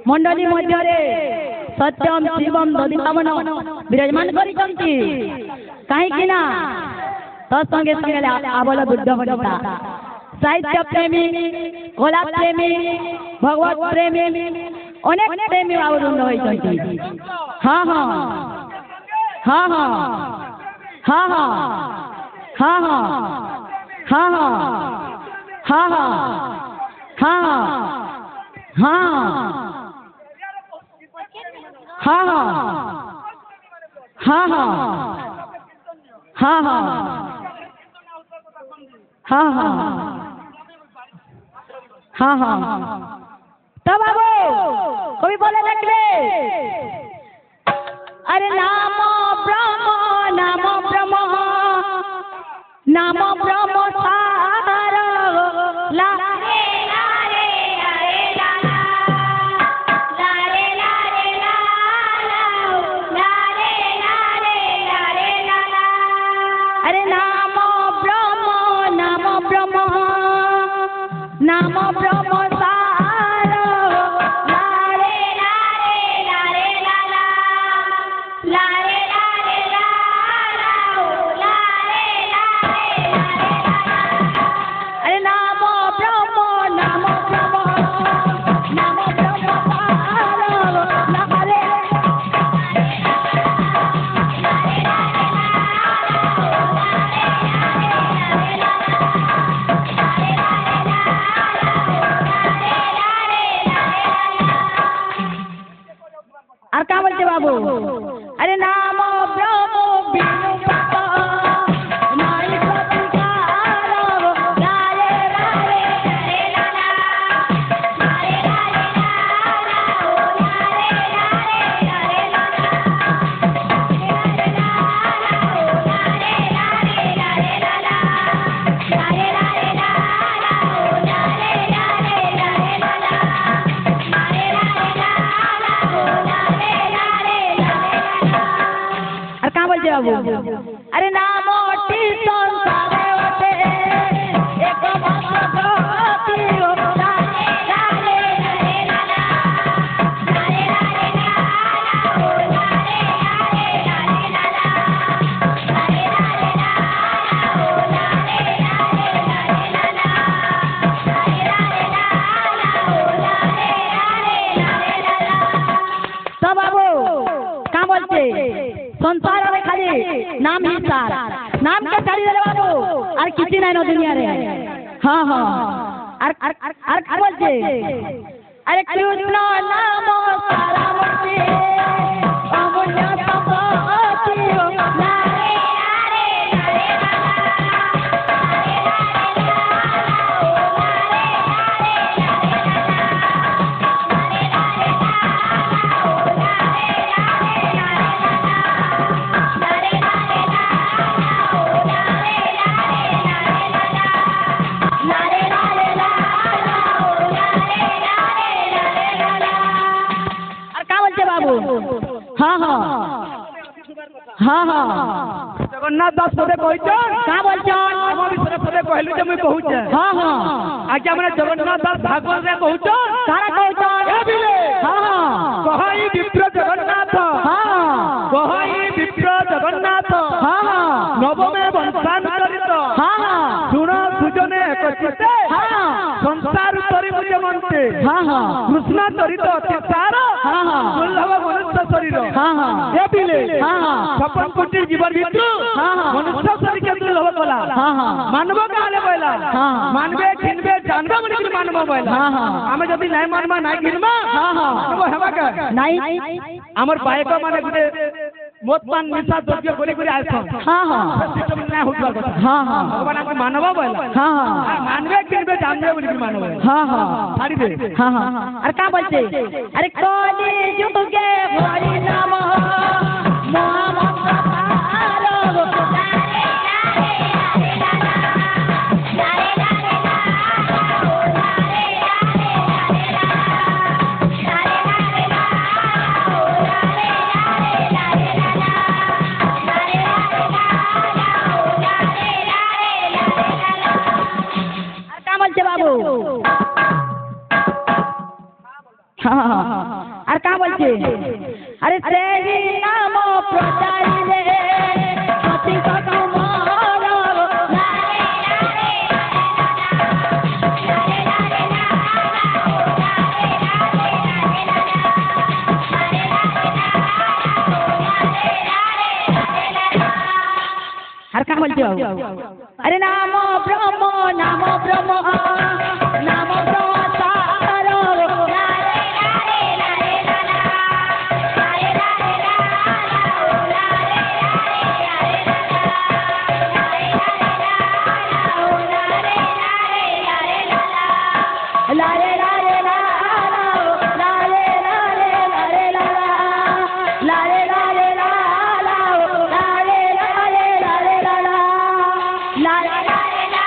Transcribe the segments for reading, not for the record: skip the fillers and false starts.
मंडली मध्य सत्यम शिवम दधिभावन विराजमान करिसंती कहीं तत्संगे संगे आबल बुद्ध वनिता साहित्य प्रेमी कला प्रेमी भगवत प्रेमी अनेक प्रेमी आवरुण होइसंती। हाँ हाँ हाँ हाँ हाँ हाँ हाँ हाँ हाँ हाँ हाँ हाँ हाँ हाँ हाँ हाँ हाँ हाँ हाँ तब बाबू कभी बोले लगले अरे नाम ब्रह्म सार ला नाम ब्रह्म सार लारे लारे लारे लाला लारे लारे लाला लारे लारे अरे नाम ब्रह्म सार लारे और क्या बोलते बाबू अरे नाम ब्रह्म बिनु पता नाई प्रतिकार लारे लारे लारे लाला लारे लारे लाला लारे लारे लारे लाला लारे लारे लारे लाला लारे लारे लाला लारे लारे लारे लाला लारे लारे और कहाँ बोलते बाबू अरे नाम संसारे होते एक मात्र गति हो लारे लारे लारे लाला लारे लारे लाला लारे लारे लारे लाला लारे लारे लाला लारे लारे लारे लाला लारे लारे लाला लारे लारे लाला सब बाबू कहाँ बोलते संसार में खाली नाम ही सार नाम के छाड़ी दे बाबू और किसी नहीं नो दुनिया रे। हाँ हाँ और बोलते अरे कृष्ण नाम सारामती अमूल्य संपत्ति हो लारे लारे लारे हाँ हाँ हाँ हाँ जगन्नाथ दास पदे कहछन का बोलछन हम विषय पदे कहलु जे मैं कहूछे। हाँ हाँ आज्ञा माने जगन्नाथ दास भागवत रे कहछन सारा कहछन ए बिले हाँ हाँ कहई विप्र जगन्नाथ हाँ कहई विप्र जगन्नाथ हाँ हाँ नवमे वंशांतरित हाँ हाँ सुण सुजने एकचिते हाँ संसार तरी मुझे मनते हाँ हाँ कृष्ण चरित अतिसार हाँ हाँ दुर्लभ मनुष्य शरीर हाँ हाँ ए बिले हाँ हाँ 56 कोटि जीवन भितरु हाँ हाँ मनुष्य शरीर के दुर्लभ कला हाँ हाँ मानव काले बोला हाँ मानवे घिनबे जानबे बोली कि मानव बोला हाँ हाँ आमे जदी नाही मानबा नाही घिनबा हाँ हाँ तो हेबा का नहीं हमर बायक माने गुटे मोत पान निशा द्रव्य करी करी आछन हाँ हाँ सिस्टम ना होतबा କଥା हाँ हाँ भगवान आपके मानव बोला हाँ हाँ मानवे घिनबे जानबे बोली कि मानव हाँ हाँ छाड़ी दे हाँ हाँ अरे क्या बोलते अरे कली जुग के हरि नाम मोहम्मद আর কা বলছে আরে সেই নাম প্রচারিলে পতিত কুমার আর কা বলছে আরে নাম ব্রহ্ম নাম ব্রহ্ম নাম ব্রহ্ম তার লারে লারে লা লারে লারে লারে লা লারে লারে লা লারে লারে লারে লা লারে লারে লা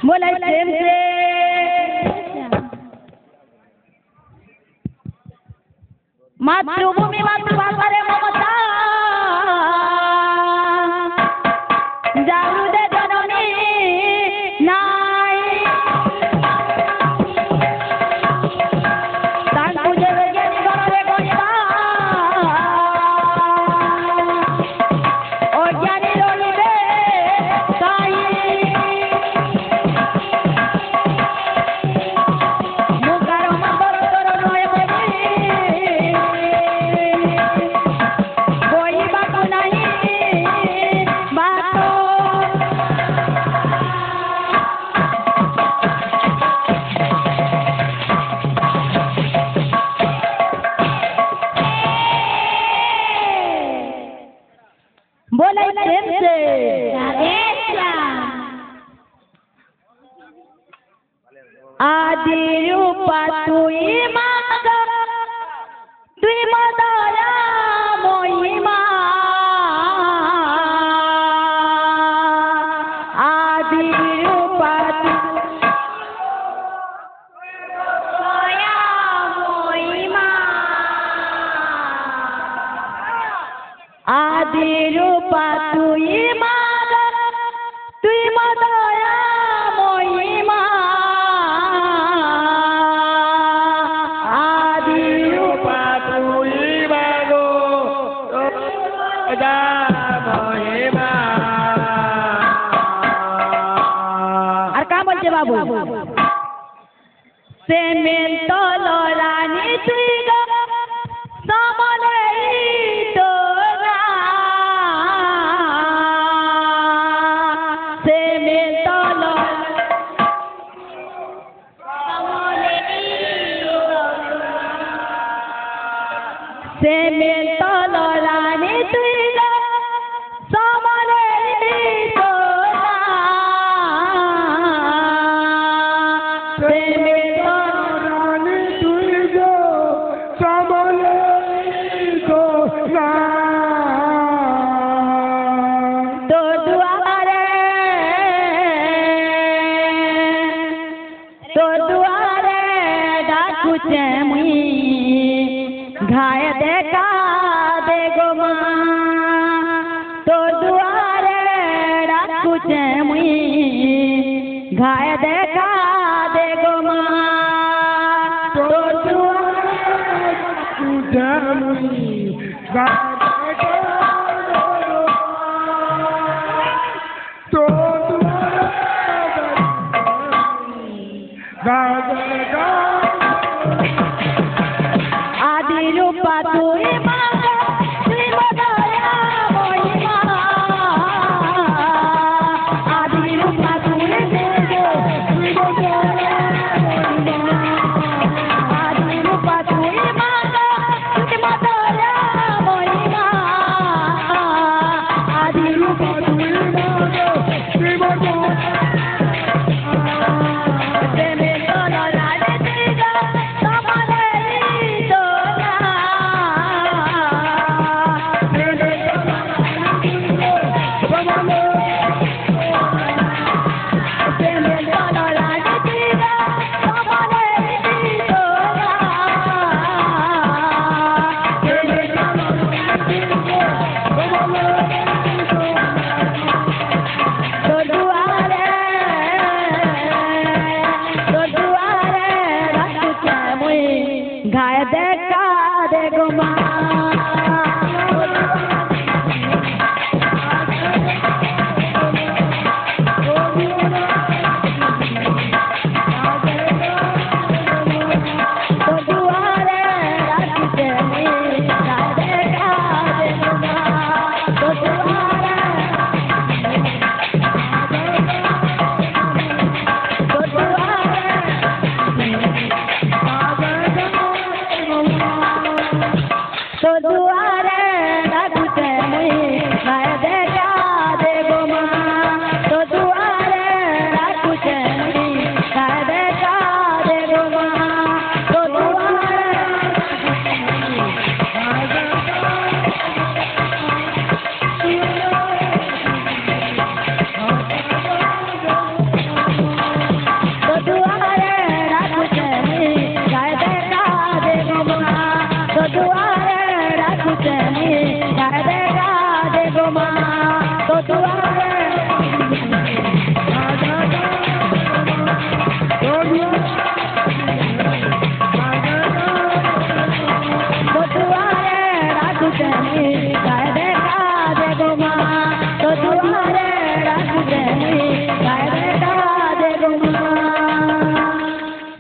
बोले प्रेम से मातृभूमि मातृभाषा रे ममता जाऊ दे जननी नाई तांकु जे ज्ञानी घरे गणिता ओ ज्ञानी रहिबे साई बोले प्रेम से आदि रूपा तुई माग तुई मदया महिमा आदि रूपा आदि रूपा तुई माग तुई मदया महिमा आदि रूपा তুই মাগো দয়া মহিমা আর কা বলছে বাবু সে মেল তল রানী তুই গো সমলে তো না সে মেল তল সে মেল তল রানী তুই গো সমলে তো না সে মেল তল রানী তুই গো সমলে গো না তো দুয়ারে ডাকুছে মুই ঘায় দেখা দে গো মা তো দুয়ারে ডাকুছে মুই ঘায় দেখা দে গো মা তো দুয়ারে गाय देखा दे गो माँ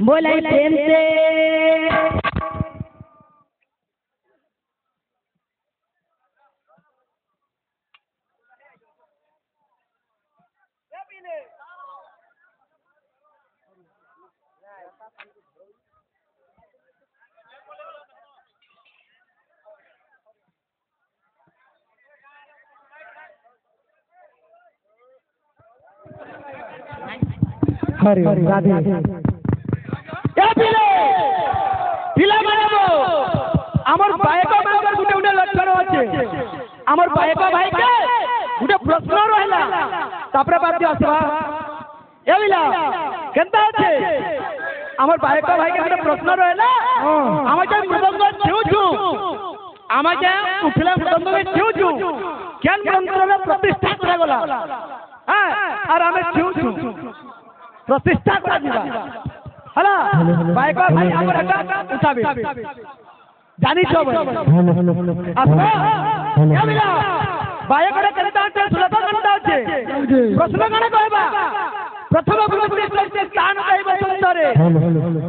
बोले प्रेम से हरि राधे আমার বায়কা ভাইকে গুটে গুটে লক্ষণ আছে আমার বায়কা ভাইকে গুটে প্রশ্ন রহিলা তারপরে বাদ আসবা এবিলা কেনতা আছে আমার বায়কা ভাইকে গুটে প্রশ্ন রহিলা আমাকে মৃদঙ্গ ছিউছু আমাকে উঠলে মৃদঙ্গ ছিউছু কেন মন্ত্ররে প্রতিষ্ঠা করা গলা হ্যাঁ আর আমি ছিউছু প্রতিষ্ঠা করা দিবা হলা বায়কা ভাই আমার একটা উঠাবে জানিছ আসবা এবিলা বায়করে কেনতা আছে সুলভ কেনতা আছে প্রশ্ন কেন কইবা প্রথম গুরু স্থান কইব সুন্দরে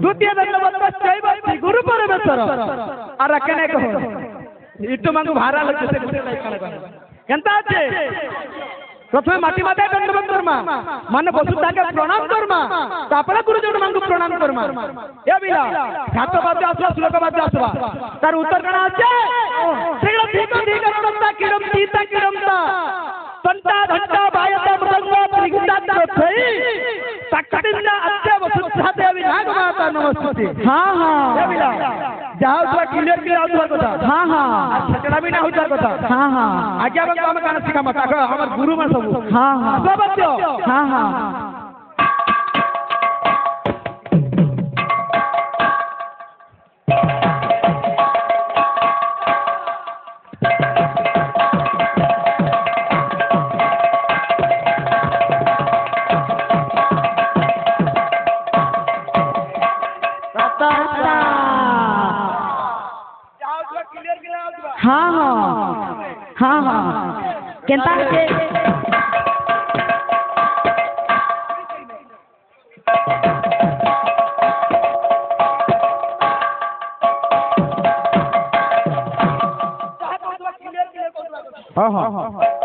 দ্বিতীয় দণ্ডবত কইব গুরু পরমেশ্বর আর কেনে কহ ইটো মাঙ্গু ভাড়া লাগছে কেনতা আছে প্রথমে মাটি মাথায় দণ্ডবত করমা মানে বসু তাকে প্রণাম করমা তারপরে গুরুজন মাঙ্গু প্রণাম করমা এবিলা ঘাট বাদ্য আসবা শ্লোক বাদ্য আসবা তার উত্তর কেন আছে সেগুলো ঠিক করমতা কিরমতা কিরমতা তন্তা ঘন্টা বায়তা মৃদঙ্গ ত্রিগুণা ত্রয়ী তাকতিন্দা আত্য বসুধাতে অবিনাগ মাতা নমস্তুতে हाँ हाँ এবিলা যাও তো ক্লিয়ার ক্লিয়ার আউতবার কথা हाँ हाँ সেটা বি না হউতার কথা हाँ हाँ আগে আমি কানা শিখাম আমার গুরু মা সব हाँ हाँ আসবা বাদ্য हाँ हाँ हाँ हाँ हाँ हाँ केनता के हाँ हाँ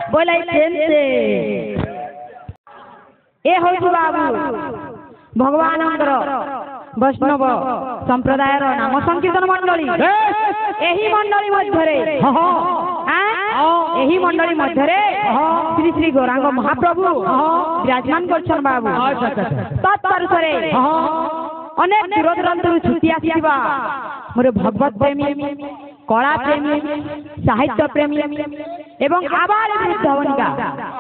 बोले प्रेम से ए हूँ बाबू भगवान वैष्णव संप्रदाय नाम संकीर्तन मंडली यही मंडली मध्य यही मंडली मध्य श्री श्री गौरांग महाप्रभु विराजमान कर बाबू तत्परशे अनेक दूर दूरांतर छुट्टी आसवा मोर भगवत प्रेमी কলা প্রেমী সাহিত্য প্রেমী এবং আবার বৃদ্ধ বনিকা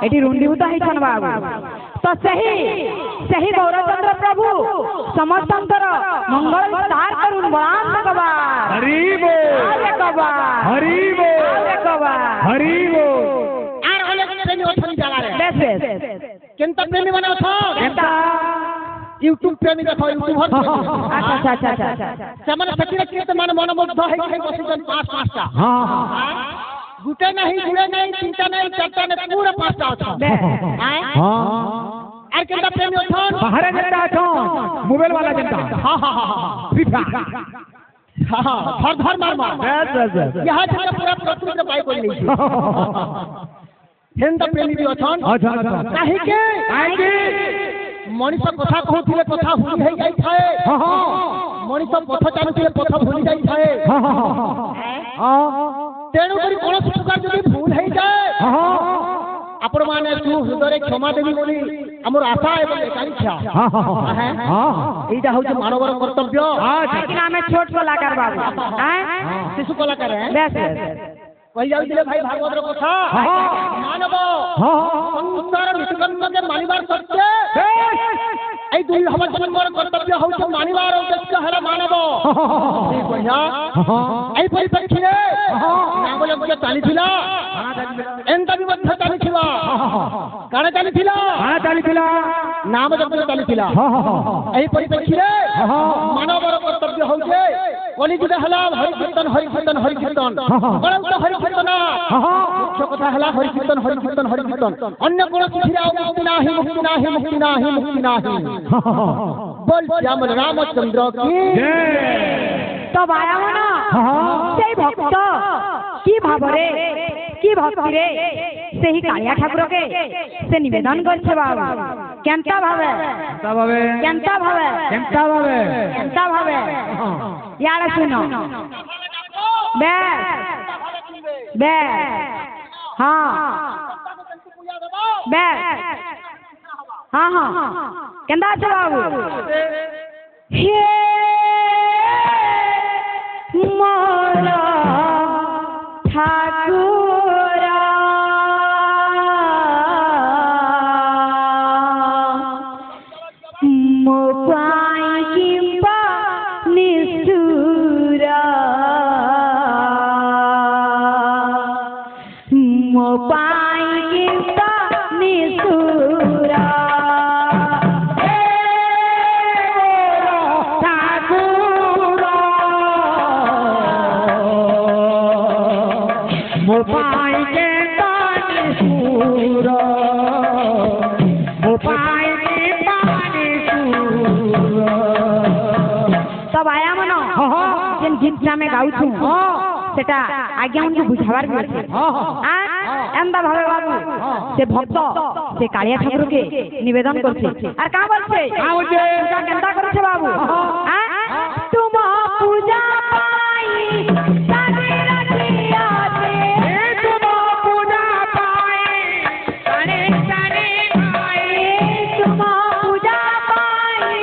এটি রুণ্ডিভূত হয়েছেন বাবু তো ସେହି ଗୌରଚନ୍ଦ୍ର ପ୍ରଭୁ ସମସ୍ତଙ୍କର ମଙ୍ଗଳ ବିସ୍ତାର କରୁନ୍ ବଳାନ୍ କବା हरि बोल କବା हरि बोल କବା हरि बोल আর অনেক প্রেমী অছেন জায়গায় বেশ বেশ কেনতা প্রেমী মানে অছন এটা ইউটিউব প্রেমী দেখো ইউটিউবার আচ্ছা আচ্ছা আচ্ছা আচ্ছা ସେମାନେ ସେଥିରେ କେତେ ମାନେ ମନମୁଗ୍ଧ ହେଇକି ବସିଛନ୍ତି ପାଞ୍ଚ ପାଞ୍ଚଟା हाँ ଗୁଟେ ନାହିଁ ଗୁଡ଼େ ନାହିଁ ତିନିଟା ନାହିଁ ଚାରିଟା ନାହିଁ ପୁରା ପାଞ୍ଚଟା ଅଛନ୍ हाँ আর কেনতা প্রেমী অছন बाहर जनता अछो मोबाइल वाला जनता হ্যাঁ হ্যাঁ হ্যাঁ फ्री फायर হ্যাঁ ধর ধর মার মার बस बस बस ইহা থেকে পুরা প্রকৃতিরে পাই করে নেইছে হেনতা প্রেমী বি অছন अच्छा अच्छा কাহিকে आएंगे মଣିষ কথা কହୁଥିଲେ কথা ভুলি ହେଇ ଯାଇଥାଏ हाँ हाँ ମଣିଷ ପଥ ଚାଲୁଥିଲେ ପଥ ଭୁଲି ଯାଇଥାଏ हाँ हाँ ତେଣୁ କରି କୌଣସି ପ୍ରକାର ଯଦି ଭୁଲ ହେଇଯାଏ हाँ ଆପଣମାନେ ହୃଦୟରେ କ୍ଷମା ଦେବି ବୋଲି ଆମର ଆଶା ଏବଂ ଏକାଂକ୍ଷା हाँ हाँ এইটা হচ্ছে মানবর কর্তব্য लेकिन हमें छोट कलाकार बाबू हैं শিশু কলাকার बेस बेस কই যাଉଥିଲେ ভাই ভাগবতর কথা মানব সংসার নিষ্কর্মকে মানিবার সত্ত্বে এই দুই হবার জন্মর কর্তব্য হচ্ছে মানিবার উদ্দেশ্য হল মানব বঢ়িয়া এই পরিপ্রেক্ষীরে নামলঙ্গ চালিছিলা এন্তা বি মধ্য চালিছিলা কাণে চালিছিলা हाँ चालीला নাম যজ্ঞ চালিছিলা এই পরিপ্রেক্ষীরে মানবর কর্তব্য হচ্ছে কলিযুগে হলা হরিকীর্তন হরিকীর্তন হরিকীর্তন বড় হরিকীর্তন মুখ্য কথা হলা হরিকীর্তন হরিকীর্তন হরিকীর্তন অন্য কোন কিছুরে আর মুক্তি নাহি মুক্তি নাহি মুক্তি নাহি মুক্তি নাহি বল শ্যাম রামচন্দ্র কি তো ভায়া মনা সেই ভক্ত কি ভাবরে কি ভক্তি রে সেই কালিয়া ঠাকুরকে সে নিবেদন করছে বাবা কেনতা ভাবে भावे কেনতা ভাবে केमता भावे কেনতা ভাবে ইয়ারা শুনো বেশ বেশ হ্যাঁ বেশ হ্যাঁ হ্যাঁ কেনতা আছে বাবু হে মোর ঠাকুর মো পাই কিংবা নিষ্ঠুর মো পাই কিংবা নিষ্ঠুর मोपाई के ताने सूर मोपाई के ताने सूर তব আয়া মন যেন গীতটা আমি গাউছু সেটা আজ্ঞা মনকে বুঝাবার भी আছে এন্দা ভাবে বাবু সে ভক্ত সে কালিয়া ঠাকুরকে নিবেদন করছে আর কা বলছে পূজা কেনতা করছে বাবু তুম পূজা পাই সারে রাখিয়াতে तुम पूजा पाए সারে সারে পাই তুম পূজা পাই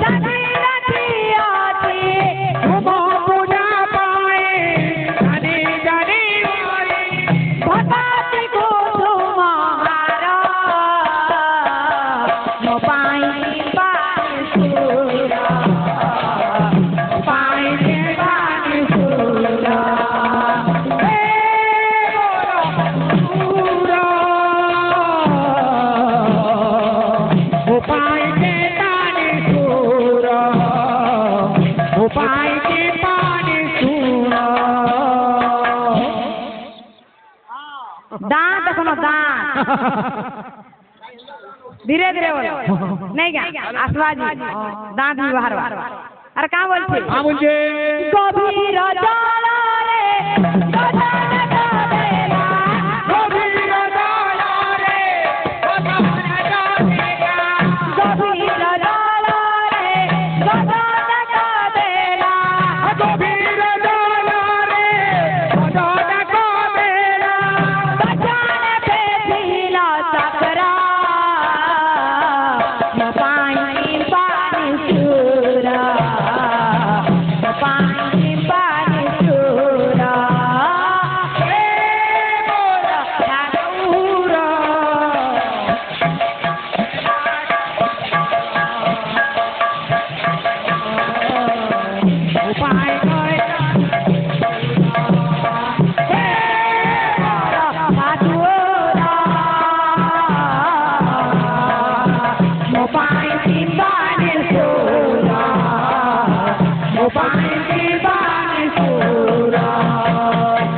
সারে রাখিয়াতে तुम पूजा पाए जाने जाने वाले ভগতি গো তোমার মো পাই পাই সুরা পাই পাই সুরা मोपाई के ताने सूर मोपाई के ताने सूर दांत एखनो दांत धीरे धीरे बोलो नहीं क्या आसवाजी दांत भी बाहर अरे कहाँ बोलते हाँ मुझे गभीर जल रे गगन गभीरा गभीर जल रे गगन गभीरा गभीर जल रे गगन गभीरा गभीर जल रे गगन गभीरा बचन पे भीला सकरा पानी पानी सूरा पानी पानी सूरा ମୋ ପାଇଁ ଜୀବନ ସୁର ମୋ ପାଇଁ ଜୀବନ ସୁର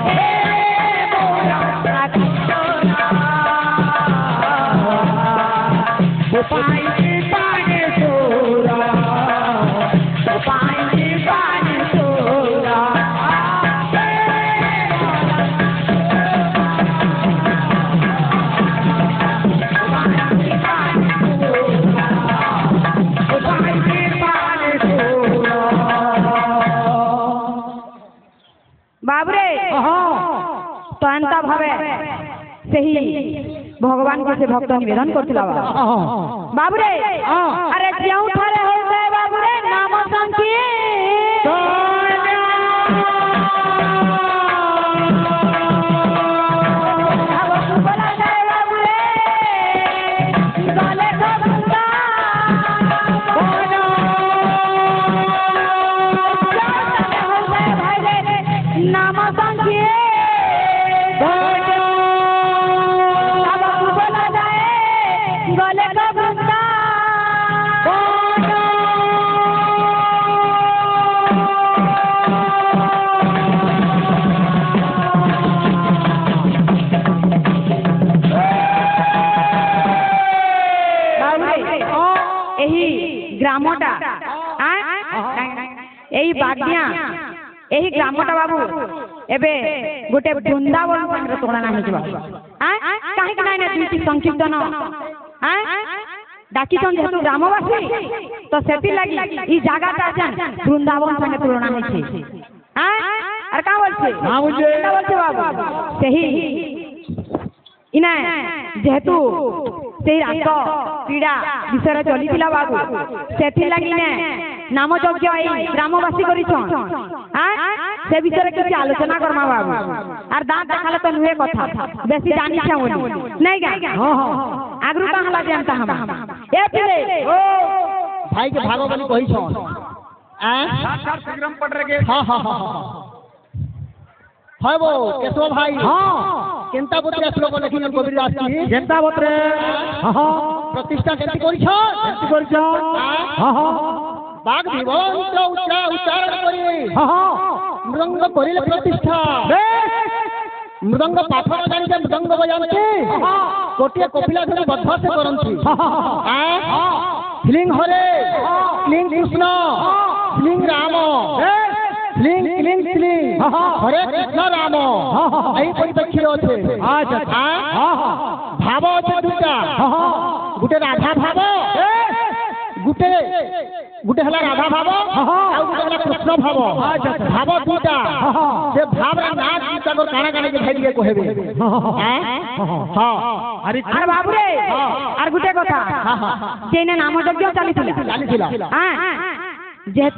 ହେ ମୋର ପ୍ରାର୍ଥନା ମୋ ପାଇଁ ଜୀବନ ସୁର ମୋ ପାଇଁ ଜୀବନ ସୁର बाबरे तो एंता भावे सही भगवान के से भक्त निवेदन करथिला बाबरे अरे जेउ थारे होते बाबरे नाम संकी नाम संख्ये बोला जाए गले का बंदा यही ग्रामटा यही बाग्या यही ग्रामटा बाबू एबे गोटे वृंदावन संगे तुलना हेजिबा काहे कि नै दुईटी संकीर्तन डाकी सन जेतु ग्रामवासी तो सेति लागि ई जागाटा जान वृंदावन संगे तुलना हेछि अरे का बोलछे हां बुझे का बोलछे बाबू सही इना जेतु से रात पीड़ा विषय चलीथिला बाबू सेति लागि ने नाम यज्ञ आई ग्रामवासी करिछन से विषय किसी आलोचना करमा बाबू आर दांत देखाले तो नुहे कथा बेसी जानी छे ओनी नहीं गा आगरु कहला जानता हम ए पिले ओ भाई के भागो बोली कहि छन साक्षात संग्राम पड़ रे के हां हां हां वो केशव भाई हां केनता पुत्र श्लोक लिखिन कबीरदास जी केनता पुत्र हां प्रतिष्ठा केनती करि छन हां हां बाग दिवंत उच्चारण करी हां मृदंग करिले प्रतिष्ठा मृदंग पाठ न जानि मृदंग बजानते कोटिया कपिला धरि बद्ध से करंती स्लिंग हरे स्लिंग कृष्ण स्लिंग राम स्लिंग स्लिंग स्लिंग हरे कृष्ण राम एई परिप्रेक्षी अछि अच्छा भाव अछि दुटा गुटे राधा भाव गुटे गुटे हला राधा भाव आ गुटे हला कृष्ण भाव भाव दुटा से भाव रा नाच गीत को काना काना के भाई के कहबे हां अरे बाबू रे आर गुटे कथा जेने नाम यज्ञ चलीथिला हां जे